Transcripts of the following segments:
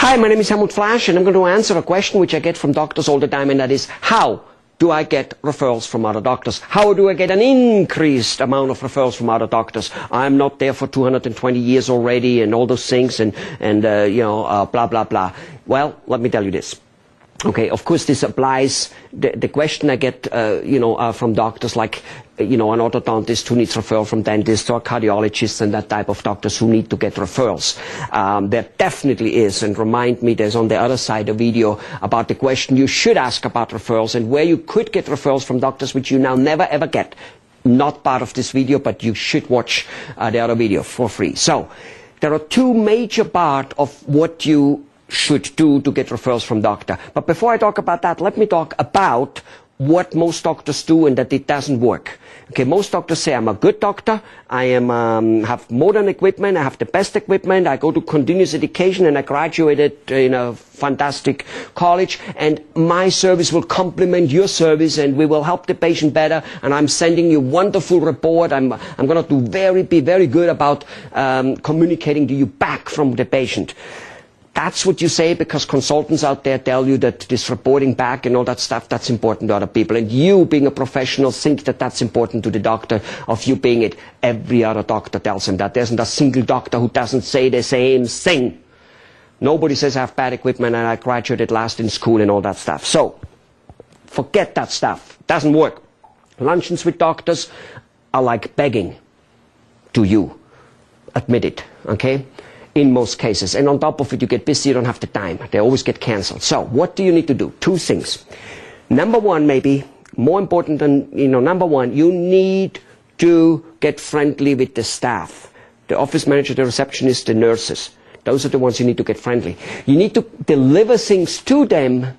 Hi, my name is Helmut Flasch, and I'm going to answer a question which I get from doctors all the time, and that is, how do I get referrals from other doctors? How do I get an increased amount of referrals from other doctors? I'm not there for 220 years already, and all those things, and blah, blah, blah. Well, let me tell you this. Okay, of course this applies, the question I get, from doctors like, an orthodontist who needs referral from dentists or cardiologists and that type of doctors who need to get referrals. There definitely is, and remind me, there's on the other side a video about the question you should ask about referrals and where you could get referrals from doctors which you now never ever get. Not part of this video, but you should watch the other video for free. So, there are two major parts of what you should do to get referrals from doctor. But before I talk about that, let me talk about what most doctors do and that it doesn't work. Okay, most doctors say, I'm a good doctor, I have modern equipment, I have the best equipment, I go to continuous education and I graduated in a fantastic college, and my service will complement your service and we will help the patient better, and I'm sending you wonderful report, I'm going to be very good about communicating to you back from the patient. That's what you say because consultants out there tell you that this reporting back and all that stuff, that's important to other people. And you, being a professional, think that that's important to the doctor of you being it. Every other doctor tells him that. There isn't a single doctor who doesn't say the same thing. Nobody says I have bad equipment and I graduated last in school and all that stuff. So, forget that stuff. Doesn't work. Luncheons with doctors are like begging to you. Admit it, okay? In most cases. And on top of it, you get busy, you don't have the time. They always get cancelled. So, what do you need to do? Two things. Number one, maybe, more important than, number one, you need to get friendly with the staff. The office manager, the receptionist, the nurses. Those are the ones you need to get friendly. You need to deliver things to them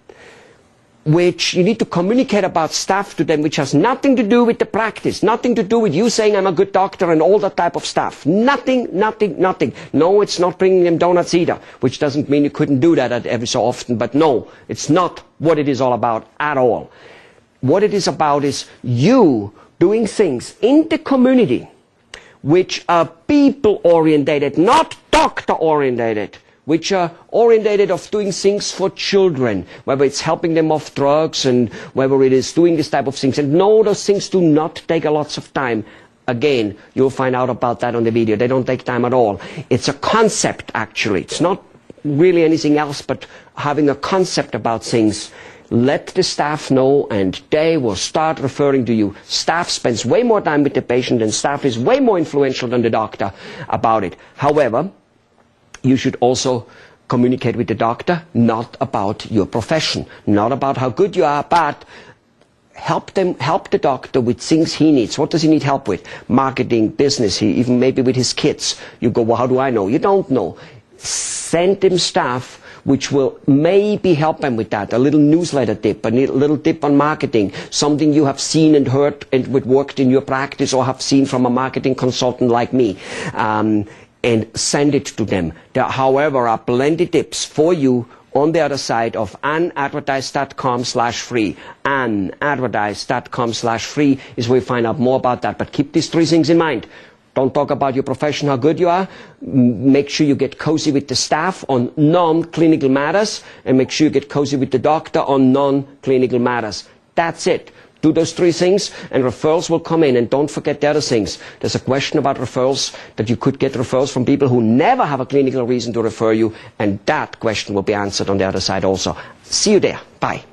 which you need to communicate about stuff to them which has nothing to do with the practice, nothing to do with you saying I'm a good doctor and all that type of stuff. Nothing, nothing, nothing. No, it's not bringing them donuts either, which doesn't mean you couldn't do that every so often, but no, it's not what it is all about at all. What it is about is you doing things in the community which are people-orientated, not doctor-orientated, which are orientated of doing things for children, whether it's helping them off drugs and whether it is doing this type of things. And no, those things do not take a lot of time. Again, you'll find out about that on the video. They don't take time at all. It's a concept, actually. It's not really anything else but having a concept about things. Let the staff know and they will start referring to you. Staff spends way more time with the patient and staff is way more influential than the doctor about it. However, you should also communicate with the doctor, not about your profession, not about how good you are, but help the doctor with things he needs. What does he need help with? Marketing, business, even maybe with his kids. You go, well, how do I know? You don't know. Send him stuff which will maybe help him with that. A little newsletter tip, a little tip on marketing, something you have seen and heard and worked in your practice or have seen from a marketing consultant like me. And send it to them. There, however, are plenty tips for you on the other side of unadvertised.com/free. Unadvertised.com/free is where you find out more about that. But keep these three things in mind. Don't talk about your profession, how good you are. Make sure you get cozy with the staff on non-clinical matters. And make sure you get cozy with the doctor on non-clinical matters. That's it. Do those three things and referrals will come in. And don't forget the other things. There's a question about referrals, that you could get referrals from people who never have a clinical reason to refer you, and that question will be answered on the other side also. See you there. Bye.